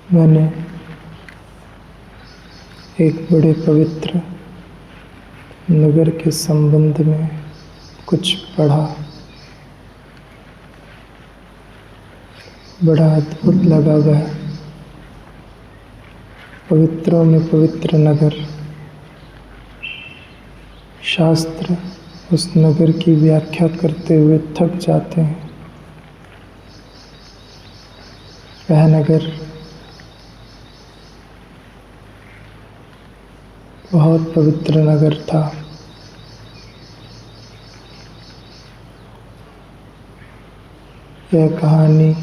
मैंने एक बड़े पवित्र नगर के संबंध में कुछ पढ़ा। बड़ा अद्भुत लगा वह पवित्रों में पवित्र नगर। शास्त्र उस नगर की व्याख्या करते हुए थक जाते हैं। वह नगर बहुत पवित्र नगर था। यह कहानी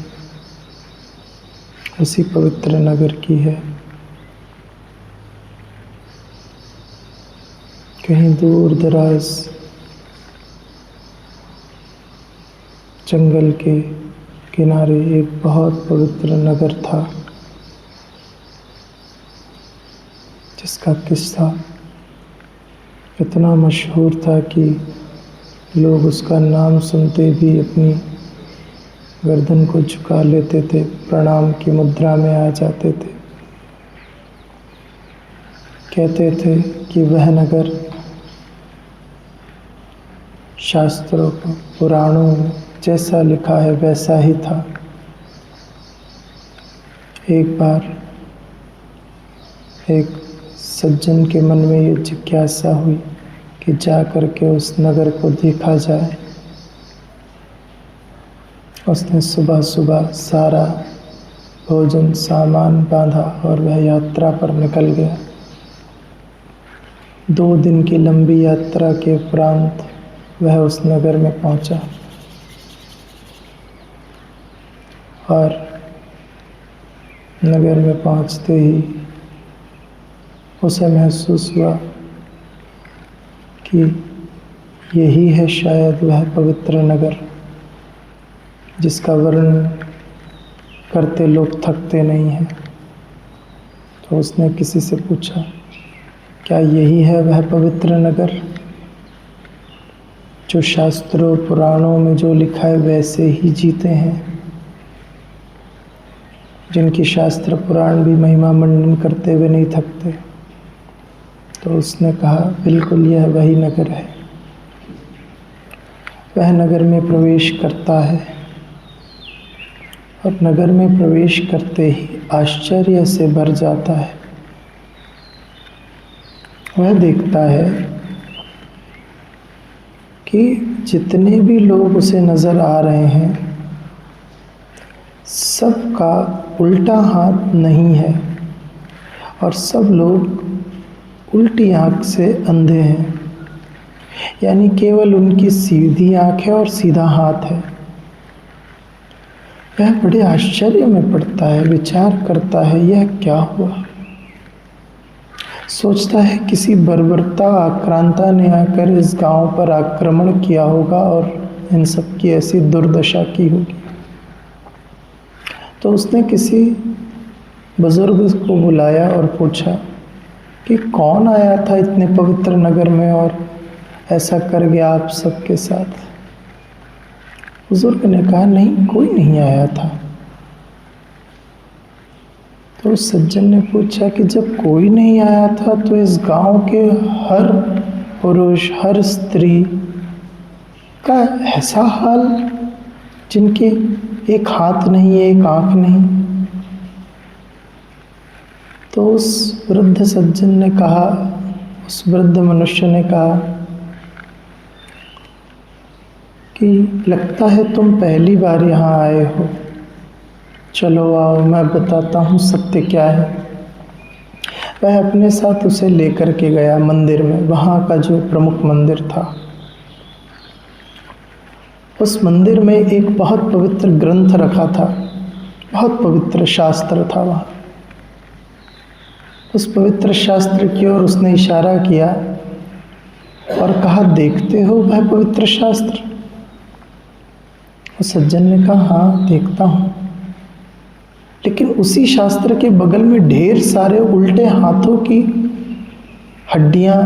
उसी पवित्र नगर की है। कहीं दूर दराज जंगल के किनारे एक बहुत पवित्र नगर था, जिसका किस्सा इतना मशहूर था कि लोग उसका नाम सुनते भी अपनी गर्दन को झुका लेते थे, प्रणाम की मुद्रा में आ जाते थे। कहते थे कि वह नगर शास्त्रों को पुराणों में जैसा लिखा है वैसा ही था। एक बार एक सज्जन के मन में ये जिज्ञासा हुई कि जा करके उस नगर को देखा जाए। उसने सुबह सुबह सारा भोजन सामान बांधा और वह यात्रा पर निकल गया। 2 दिन की लंबी यात्रा के उपरांत वह उस नगर में पहुंचा और नगर में पहुंचते ही उसे महसूस हुआ कि यही है शायद वह पवित्र नगर जिसका वर्णन करते लोग थकते नहीं हैं। तो उसने किसी से पूछा, क्या यही है वह पवित्र नगर जो शास्त्रों पुराणों में जो लिखा है वैसे ही जीते हैं, जिनकी शास्त्र पुराण भी महिमा मंडन करते हुए नहीं थकते? तो उसने कहा, बिल्कुल यह वही नगर है। वह नगर में प्रवेश करता है और नगर में प्रवेश करते ही आश्चर्य से भर जाता है। वह देखता है कि जितने भी लोग उसे नजर आ रहे हैं, सबका उल्टा हाथ नहीं है और सब लोग उल्टी आंख से अंधे हैं। यानी केवल उनकी सीधी आंख है और सीधा हाथ है। वह बड़े आश्चर्य में पड़ता है, विचार करता है यह क्या हुआ। सोचता है किसी बर्बरता आक्रांता ने आकर इस गांव पर आक्रमण किया होगा और इन सब की ऐसी दुर्दशा की होगी। तो उसने किसी बुजुर्ग को बुलाया और पूछा कि कौन आया था इतने पवित्र नगर में और ऐसा कर गया आप सबके साथ। बुजुर्ग ने कहा, नहीं, कोई नहीं आया था। तो उस सज्जन ने पूछा कि जब कोई नहीं आया था तो इस गांव के हर पुरुष, हर स्त्री का ऐसा हाल, जिनके एक हाथ नहीं, एक आंख नहीं। तो उस वृद्ध सज्जन ने कहा, उस वृद्ध मनुष्य ने कहा कि लगता है तुम पहली बार यहाँ आए हो। चलो आओ, मैं बताता हूँ सत्य क्या है। वह अपने साथ उसे लेकर के गया मंदिर में, वहाँ का जो प्रमुख मंदिर था। उस मंदिर में एक बहुत पवित्र ग्रंथ रखा था, बहुत पवित्र शास्त्र था वहाँ। उस पवित्र शास्त्र की ओर उसने इशारा किया और कहा, देखते हो वह पवित्र शास्त्र? उस सज्जन ने कहा, हाँ देखता हूँ। लेकिन उसी शास्त्र के बगल में ढेर सारे उल्टे हाथों की हड्डियाँ,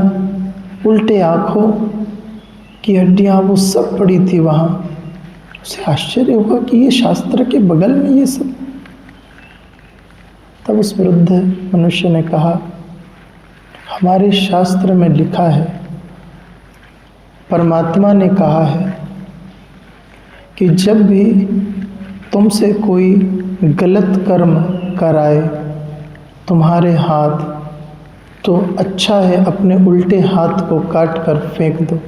उल्टे आँखों की हड्डियाँ, वो सब पड़ी थी वहाँ। उसे आश्चर्य हुआ कि ये शास्त्र के बगल में ये सब। तब उस वृद्ध मनुष्य ने कहा, हमारे शास्त्र में लिखा है, परमात्मा ने कहा है कि जब भी तुमसे कोई गलत कर्म कराए तुम्हारे हाथ, तो अच्छा है अपने उल्टे हाथ को काट कर फेंक दो।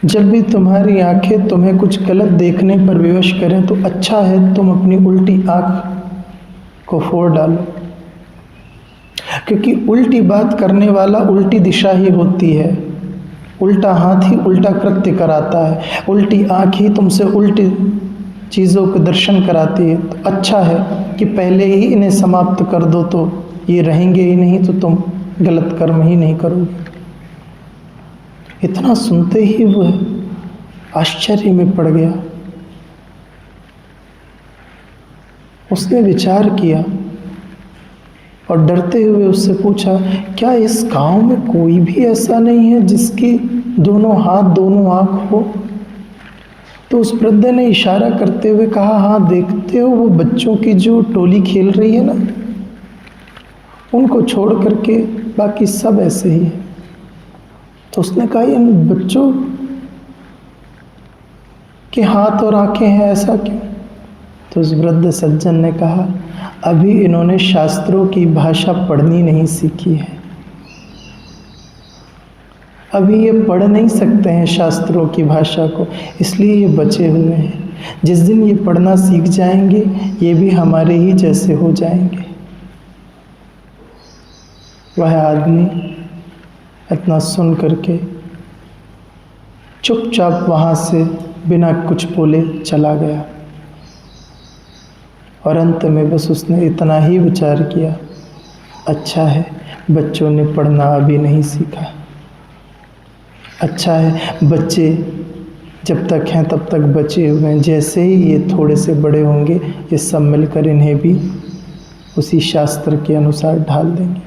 जब भी तुम्हारी आंखें तुम्हें कुछ गलत देखने पर विवश करें तो अच्छा है तुम अपनी उल्टी आंख को फोड़ डालो, क्योंकि उल्टी बात करने वाला उल्टी दिशा ही होती है, उल्टा हाथ ही उल्टा कृत्य कराता है, उल्टी आंख ही तुमसे उल्टी चीज़ों के दर्शन कराती है। तो अच्छा है कि पहले ही इन्हें समाप्त कर दो, तो ये रहेंगे ही नहीं, तो तुम गलत कर्म ही नहीं करोगे। इतना सुनते ही वह आश्चर्य में पड़ गया। उसने विचार किया और डरते हुए उससे पूछा, क्या इस गांव में कोई भी ऐसा नहीं है जिसकी दोनों हाथ दोनों आंख हो? तो उस वृद्ध ने इशारा करते हुए कहा, हाँ देखते हो वो बच्चों की जो टोली खेल रही है ना, उनको छोड़ करके बाकी सब ऐसे ही है। तो उसने कहा, इन बच्चों के हाथ और आंखें हैं, ऐसा क्यों? तो उस वृद्ध सज्जन ने कहा, अभी इन्होंने शास्त्रों की भाषा पढ़नी नहीं सीखी है, अभी ये पढ़ नहीं सकते हैं शास्त्रों की भाषा को, इसलिए ये बचे हुए हैं। जिस दिन ये पढ़ना सीख जाएंगे ये भी हमारे ही जैसे हो जाएंगे। वह आदमी इतना सुन करके चुपचाप वहाँ से बिना कुछ बोले चला गया और अंत में बस उसने इतना ही विचार किया, अच्छा है बच्चों ने पढ़ना अभी नहीं सीखा, अच्छा है बच्चे जब तक हैं तब तक बचे हुए हैं, जैसे ही ये थोड़े से बड़े होंगे ये सब मिलकर इन्हें भी उसी शास्त्र के अनुसार ढाल देंगे।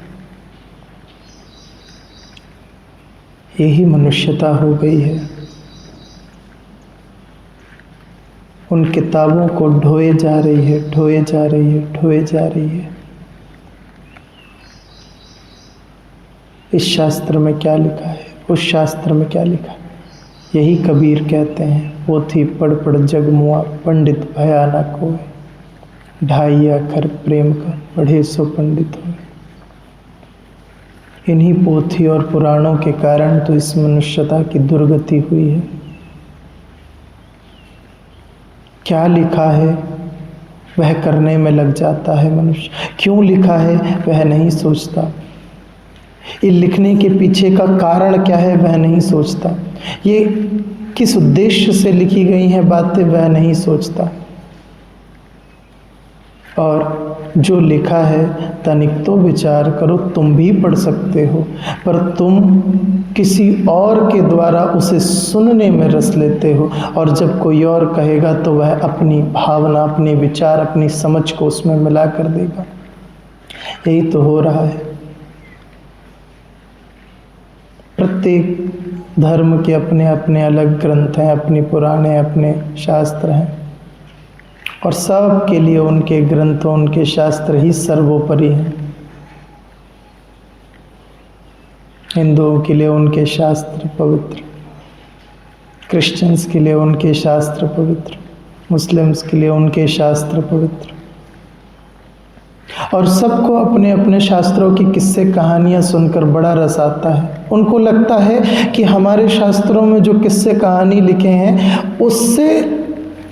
यही मनुष्यता हो गई है। उन किताबों को ढोए जा रही है, ढोए जा रही है, ढोए जा रही है। इस शास्त्र में क्या लिखा है, उस शास्त्र में क्या लिखा है? यही कबीर कहते हैं, पोथी पढ़ पढ़ जग मुआ, पंडित भया न कोय, ढाई अखर प्रेम का पढ़े सो पंडित होए। इन्हीं पोथी और पुराणों के कारण तो इस मनुष्यता की दुर्गति हुई है। क्या लिखा है वह करने में लग जाता है मनुष्य, क्यों लिखा है वह नहीं सोचता, ये लिखने के पीछे का कारण क्या है वह नहीं सोचता, ये किस उद्देश्य से लिखी गई हैं बातें वह नहीं सोचता। और जो लिखा है तनिक तो विचार करो, तुम भी पढ़ सकते हो, पर तुम किसी और के द्वारा उसे सुनने में रस लेते हो, और जब कोई और कहेगा तो वह अपनी भावना, अपने विचार, अपनी समझ को उसमें मिला कर देगा। यही तो हो रहा है। प्रत्येक धर्म के अपने अपने अलग ग्रंथ हैं, अपने पुराने अपने शास्त्र हैं, और सब के लिए उनके ग्रंथों, उनके शास्त्र ही सर्वोपरि हैं। हिंदुओं के लिए उनके शास्त्र पवित्र, क्रिश्चियंस के लिए उनके शास्त्र पवित्र, मुस्लिम्स के लिए उनके शास्त्र पवित्र, और सबको अपने अपने शास्त्रों की किस्से कहानियां सुनकर बड़ा रस आता है। उनको लगता है कि हमारे शास्त्रों में जो किस्से कहानी लिखे हैं उससे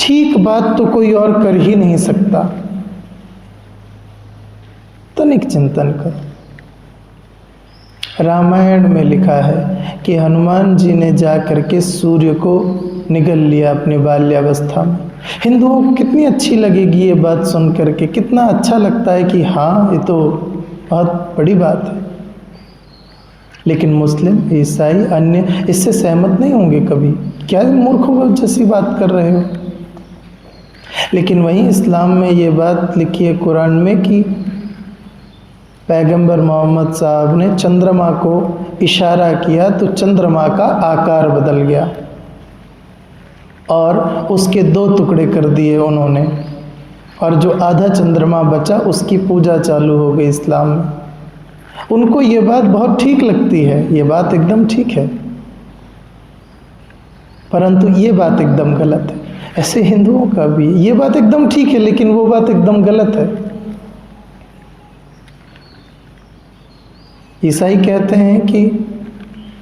ठीक बात तो कोई और कर ही नहीं सकता। तनिक चिंतन करो, रामायण में लिखा है कि हनुमान जी ने जा करके सूर्य को निगल लिया अपनी बाल्यावस्था में। हिंदुओं को कितनी अच्छी लगेगी ये बात सुन करके, कितना अच्छा लगता है कि हाँ ये तो बहुत बड़ी बात है। लेकिन मुस्लिम, ईसाई, अन्य इससे सहमत नहीं होंगे कभी। क्या मूर्खों जैसी बात कर रहे हो? लेकिन वहीं इस्लाम में ये बात लिखी है कुरान में कि पैगंबर मोहम्मद साहब ने चंद्रमा को इशारा किया तो चंद्रमा का आकार बदल गया और उसके 2 टुकड़े कर दिए उन्होंने। और जो आधा चंद्रमा बचा उसकी पूजा चालू हो गई इस्लाम में। उनको ये बात बहुत ठीक लगती है, ये बात एकदम ठीक है, परंतु ये बात एकदम गलत है। ऐसे हिंदुओं का भी ये बात एकदम ठीक है, लेकिन वो बात एकदम गलत है। ईसाई कहते हैं कि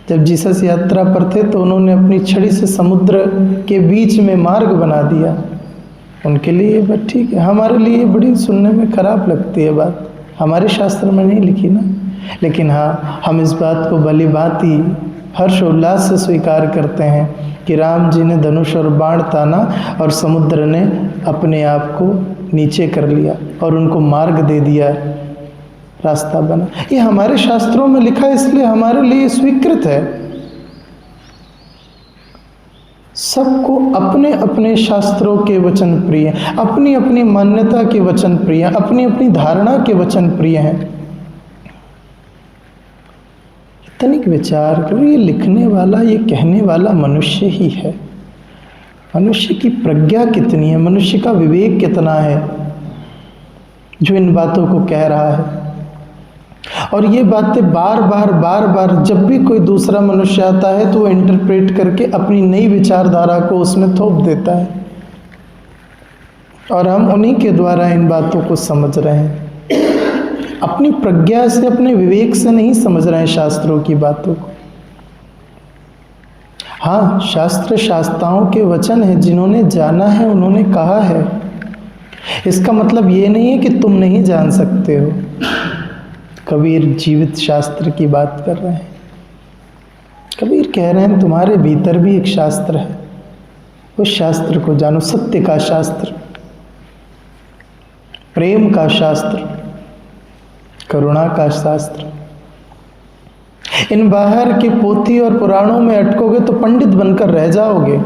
जब जीसस यात्रा पर थे तो उन्होंने अपनी छड़ी से समुद्र के बीच में मार्ग बना दिया। उनके लिए ये बात ठीक है, हमारे लिए बड़ी सुनने में खराब लगती है बात, हमारे शास्त्र में नहीं लिखी ना। लेकिन हाँ, हम इस बात को भली भांति हर्ष उल्लास से स्वीकार करते हैं कि राम जी ने धनुष और बाण ताना और समुद्र ने अपने आप को नीचे कर लिया और उनको मार्ग दे दिया, रास्ता बना। ये हमारे शास्त्रों में लिखा है, इसलिए हमारे लिए स्वीकृत है। सबको अपने अपने शास्त्रों के वचन प्रिय, अपनी अपनी मान्यता के वचन प्रिय, अपनी अपनी धारणा के वचन प्रिय हैं। तनिक विचार करो, ये लिखने वाला, ये कहने वाला मनुष्य ही है। मनुष्य की प्रज्ञा कितनी है, मनुष्य का विवेक कितना है जो इन बातों को कह रहा है। और ये बातें बार बार जब भी कोई दूसरा मनुष्य आता है तो वो इंटरप्रेट करके अपनी नई विचारधारा को उसमें थोप देता है, और हम उन्हीं के द्वारा इन बातों को समझ रहे हैं। अपनी प्रज्ञा से, अपने विवेक से नहीं समझ रहे हैं शास्त्रों की बातों को। हाँ, शास्त्र शास्त्राओं के वचन है, जिन्होंने जाना है उन्होंने कहा है। इसका मतलब ये नहीं है कि तुम नहीं जान सकते हो। कबीर जीवित शास्त्र की बात कर रहे हैं। कबीर कह रहे हैं तुम्हारे भीतर भी एक शास्त्र है, उस शास्त्र को जानो। सत्य का शास्त्र, प्रेम का शास्त्र, करुणा का शास्त्र। इन बाहर की पोथी और पुराणों में अटकोगे तो पंडित बनकर रह जाओगे,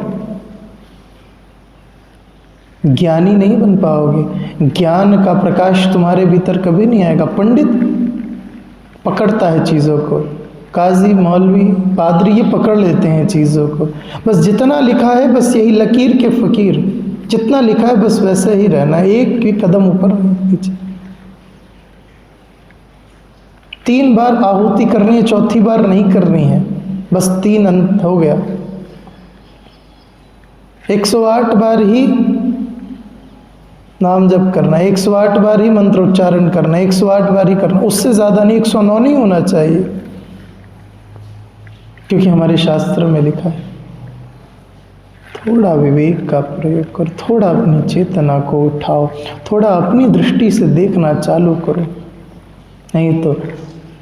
ज्ञानी नहीं बन पाओगे। ज्ञान का प्रकाश तुम्हारे भीतर कभी नहीं आएगा। पंडित पकड़ता है चीज़ों को, काजी, मौलवी, पादरी ये पकड़ लेते हैं चीज़ों को। बस जितना लिखा है बस यही, लकीर के फकीर, जितना लिखा है बस वैसे ही रहना, एक भी कदम ऊपर नीचे। 3 बार आहुति करनी है, चौथी बार नहीं करनी है, बस 3 अंत हो गया। 108 बार ही नाम जप करना है, 108 बार ही मंत्रोच्चारण करना है, 108 बार ही करना, उससे ज़्यादा नहीं, 109 नहीं होना चाहिए, क्योंकि हमारे शास्त्र में लिखा है। थोड़ा विवेक का प्रयोग करो, थोड़ा अपनी चेतना को उठाओ, थोड़ा अपनी दृष्टि से देखना चालू करो, नहीं तो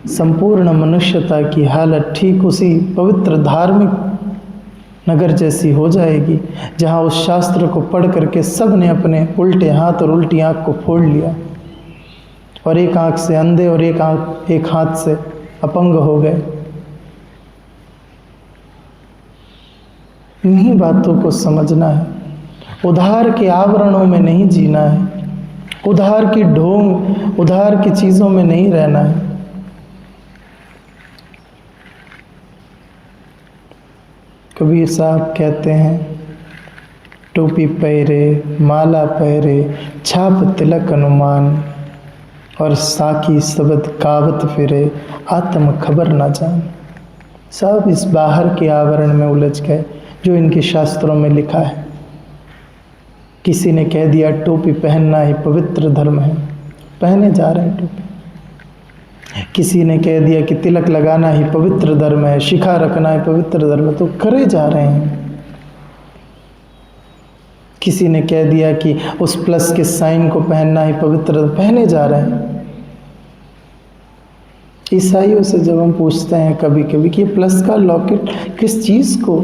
संपूर्ण मनुष्यता की हालत ठीक उसी पवित्र धार्मिक नगर जैसी हो जाएगी, जहाँ उस शास्त्र को पढ़ करके सब ने अपने उल्टे हाथ और उल्टी आँख को फोड़ लिया, और एक आँख से अंधे और एक हाथ से अपंग हो गए। इन्हीं बातों को समझना है। उधार के आवरणों में नहीं जीना है, उधार की ढोंग, उधार की चीज़ों में नहीं रहना है। कबीर साहब कहते हैं, टोपी पहरे, माला पहरे, छाप तिलक अनुमान, और साकी शब्द कावत फिरे, आत्म खबर ना जान। सब इस बाहर के आवरण में उलझ गए जो इनके शास्त्रों में लिखा है। किसी ने कह दिया टोपी पहनना ही पवित्र धर्म है, पहने जा रहे हैं टोपी। किसी ने कह दिया कि तिलक लगाना ही पवित्र धर्म है, शिखा रखना ही पवित्र धर्म है, तो करे जा रहे हैं। किसी ने कह दिया कि उस प्लस के साइन को पहनना ही पवित्र, पहने जा रहे हैं। ईसाइयों से जब हम पूछते हैं कभी कभी कि ये प्लस का लॉकेट किस चीज़ को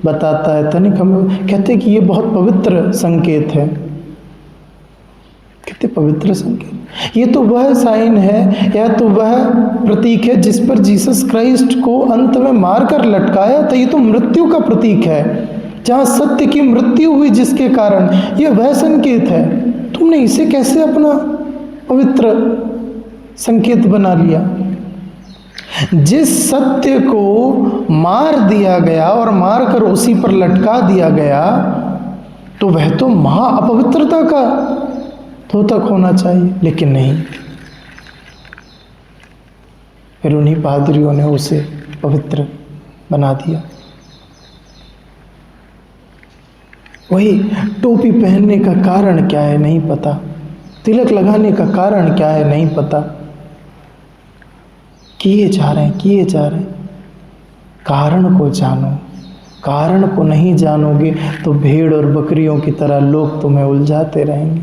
बताता है, तनिक हम कहते हैं कि ये बहुत पवित्र संकेत है। कितने पवित्र संकेत, ये तो वह साइन है या तो वह प्रतीक है जिस पर जीसस क्राइस्ट को अंत में मारकर लटकाया था। ये तो मृत्यु का प्रतीक है, जहाँ सत्य की मृत्यु हुई जिसके कारण, ये वह संकेत है। तुमने इसे कैसे अपना पवित्र संकेत बना लिया? जिस सत्य को मार दिया गया और मारकर उसी पर लटका दिया गया, तो वह तो महा अपवित्रता का तो तक होना चाहिए, लेकिन नहीं। फिर उन्हीं पादरियों ने उसे पवित्र बना दिया। वही टोपी पहनने का कारण क्या है नहीं पता, तिलक लगाने का कारण क्या है नहीं पता, किए जा रहे हैं। कारण को जानो। कारण को नहीं जानोगे तो भेड़ और बकरियों की तरह लोग तुम्हें उलझाते रहेंगे।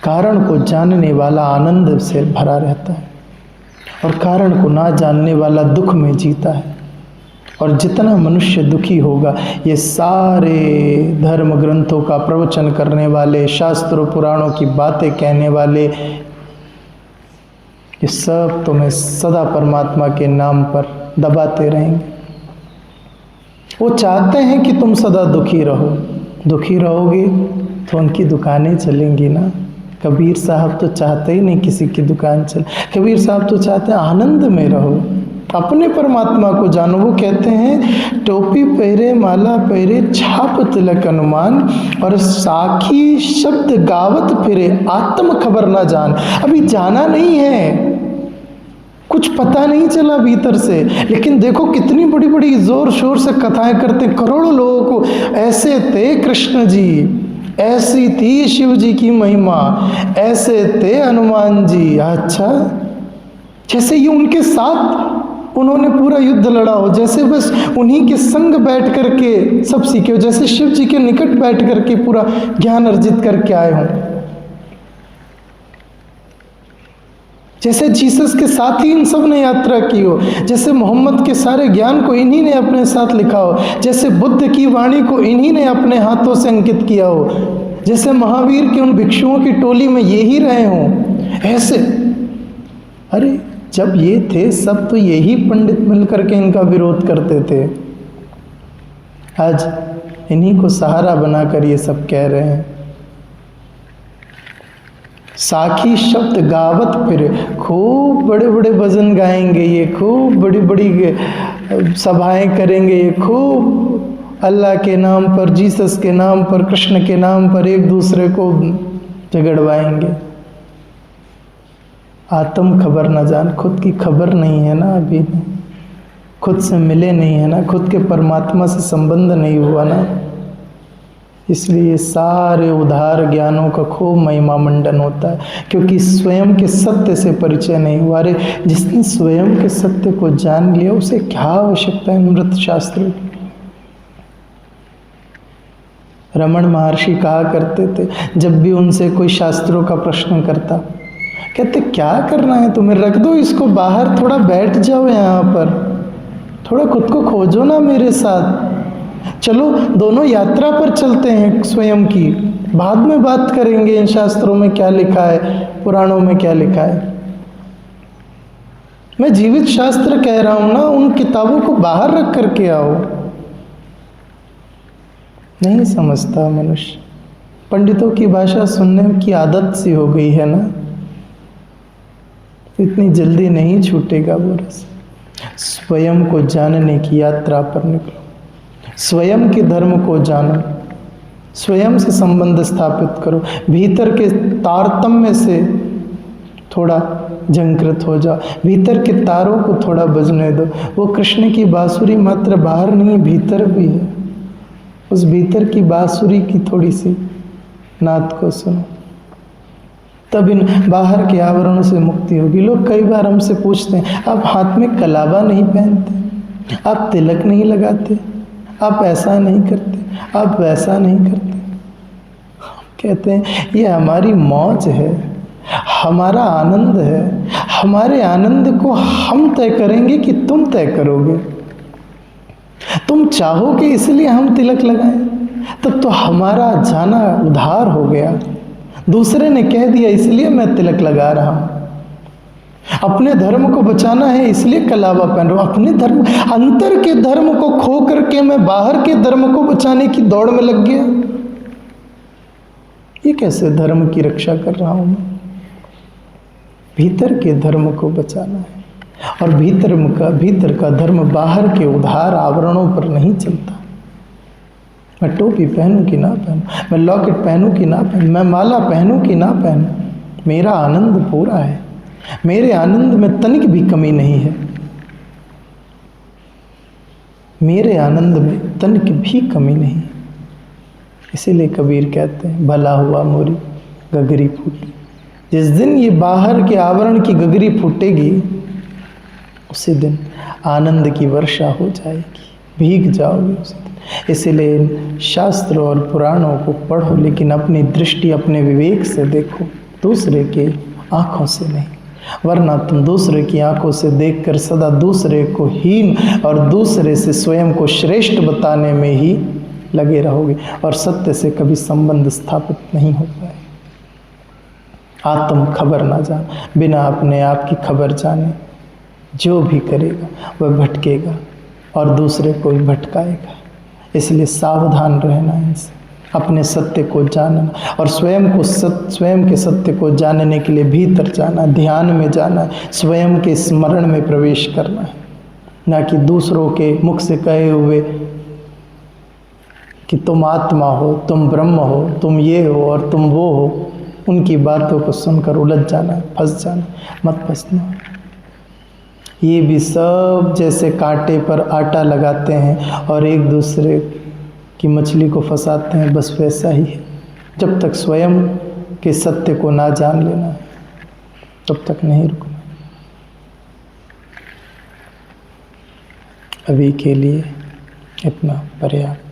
कारण को जानने वाला आनंद से भरा रहता है और कारण को ना जानने वाला दुख में जीता है। और जितना मनुष्य दुखी होगा, ये सारे धर्म ग्रंथों का प्रवचन करने वाले, शास्त्रों पुराणों की बातें कहने वाले, ये सब तुम्हें सदा परमात्मा के नाम पर दबाते रहेंगे। वो चाहते हैं कि तुम सदा दुखी रहो। दुखी रहोगे तो उनकी दुकानें चलेंगी ना। कबीर साहब तो चाहते ही नहीं किसी की दुकान चले। कबीर साहब तो चाहते हैं आनंद में रहो, अपने परमात्मा को जानो। वो कहते हैं टोपी पहरे माला पहरे छाप तिलक अनुमान, और साखी शब्द गावत फिरे आत्म खबर ना जान। अभी जाना नहीं है, कुछ पता नहीं चला भीतर से, लेकिन देखो कितनी बड़ी बड़ी जोर शोर से कथाएं करते, करोड़ों लोगों को ऐसे थे कृष्ण जी, ऐसी थी शिव जी की महिमा, ऐसे थे हनुमान जी। अच्छा, जैसे ये उनके साथ उन्होंने पूरा युद्ध लड़ा हो, जैसे बस उन्हीं के संग बैठ करके सब सीखे हो, जैसे शिव जी के निकट बैठ करके पूरा ज्ञान अर्जित करके आए हों, जैसे जीसस के साथ ही इन सब ने यात्रा की हो, जैसे मोहम्मद के सारे ज्ञान को इन्हीं ने अपने साथ लिखा हो, जैसे बुद्ध की वाणी को इन्हीं ने अपने हाथों से अंकित किया हो, जैसे महावीर के उन भिक्षुओं की टोली में ये ही रहे हों। ऐसे अरे जब ये थे सब तो यही पंडित मिलकर के इनका विरोध करते थे। आज इन्हीं को सहारा बनाकर ये सब कह रहे हैं। साखी शब्द गावत फिर, खूब बड़े बड़े भजन गाएंगे ये, खूब बड़ी बड़ी सभाएं करेंगे ये, खूब अल्लाह के नाम पर, जीसस के नाम पर, कृष्ण के नाम पर एक दूसरे को झगड़वाएंगे। आत्म खबर न जान, खुद की खबर नहीं है ना, अभी खुद से मिले नहीं है ना, खुद के परमात्मा से संबंध नहीं हुआ ना, इसलिए सारे उधार ज्ञानों का खूब महिमा मंडन होता है, क्योंकि स्वयं के सत्य से परिचय नहीं हुआ। अरे जिसने स्वयं के सत्य को जान लिया उसे क्या आवश्यकता है अमृत शास्त्र की। रमण महर्षि कहा करते थे, जब भी उनसे कोई शास्त्रों का प्रश्न करता, कहते क्या करना है तुम्हें, रख दो इसको बाहर, थोड़ा बैठ जाओ यहाँ पर, थोड़ा खुद को खोजो ना मेरे साथ, चलो दोनों यात्रा पर चलते हैं स्वयं की, बाद में बात करेंगे इन शास्त्रों में क्या लिखा है, पुराणों में क्या लिखा है। मैं जीवित शास्त्र कह रहा हूं ना, उन किताबों को बाहर रख करके आओ। नहीं समझता मनुष्य, पंडितों की भाषा सुनने की आदत सी हो गई है ना, इतनी जल्दी नहीं छूटेगा वो रस। स्वयं को जानने की यात्रा पर निकलो, स्वयं के धर्म को जानो, स्वयं से संबंध स्थापित करो, भीतर के तारतम्य से थोड़ा झंकृत हो जाओ, भीतर के तारों को थोड़ा बजने दो। वो कृष्ण की बांसुरी मात्र बाहर नहीं भीतर भी है, उस भीतर की बांसुरी की थोड़ी सी नाद को सुनो, तब इन बाहर के आवरणों से मुक्ति होगी। लोग कई बार हमसे पूछते हैं, आप हाथ में कलावा नहीं पहनते, आप तिलक नहीं लगाते, आप ऐसा नहीं करते, आप वैसा नहीं करते। कहते हैं ये हमारी मौज है, हमारा आनंद है, हमारे आनंद को हम तय करेंगे कि तुम तय करोगे। तुम चाहोगे इसलिए हम तिलक लगाएं, तब तो हमारा जाना उधार हो गया। दूसरे ने कह दिया इसलिए मैं तिलक लगा रहा हूं। अपने धर्म को बचाना है इसलिए कलावा पहन रहा हूं। अपने धर्म, अंतर के धर्म को खो करके मैं बाहर के धर्म को बचाने की दौड़ में लग गया। ये कैसे धर्म की रक्षा कर रहा हूं मैं? भीतर के धर्म को बचाना है, और भीतर का धर्म बाहर के उधार आवरणों पर नहीं चलता। मैं टोपी पहनूं कि ना पहनूं, मैं लॉकेट पहनूं कि ना पहनूं, मैं माला पहनूं कि ना पहनूं, मेरा आनंद पूरा है, मेरे आनंद में तनिक भी कमी नहीं है, मेरे आनंद में तनिक भी कमी नहीं। इसीलिए कबीर कहते हैं, भला हुआ मोरी गगरी फूटी। जिस दिन ये बाहर के आवरण की गगरी फूटेगी, उसी दिन आनंद की वर्षा हो जाएगी, भीग जाओगे उसी दिन। इसीलिए शास्त्रों और पुराणों को पढ़ो, लेकिन अपनी दृष्टि अपने विवेक से देखो, दूसरे के आँखों से नहीं, वरना तुम दूसरे की आंखों से देखकर सदा दूसरे को हीन और दूसरे से स्वयं को श्रेष्ठ बताने में ही लगे रहोगे और सत्य से कभी संबंध स्थापित नहीं हो पाए। आत्म खबर ना जान, बिना अपने आप की खबर जाने जो भी करेगा वह भटकेगा और दूसरे को भी भटकाएगा। इसलिए सावधान रहना इनसे, अपने सत्य को जानना और स्वयं के सत्य को जानने के लिए भीतर जाना, ध्यान में जाना है, स्वयं के स्मरण में प्रवेश करना है, ना कि दूसरों के मुख से कहे हुए कि तुम आत्मा हो, तुम ब्रह्म हो, तुम ये हो और तुम वो हो, उनकी बातों को सुनकर उलझ जाना, फंस जाना, मत फंसना। ये भी सब जैसे कांटे पर आटा लगाते हैं और एक दूसरे की मछली को फंसाते हैं, बस वैसा ही है। जब तक स्वयं के सत्य को ना जान लेना तब तक नहीं रुकना। अभी के लिए इतना पर्याप्त।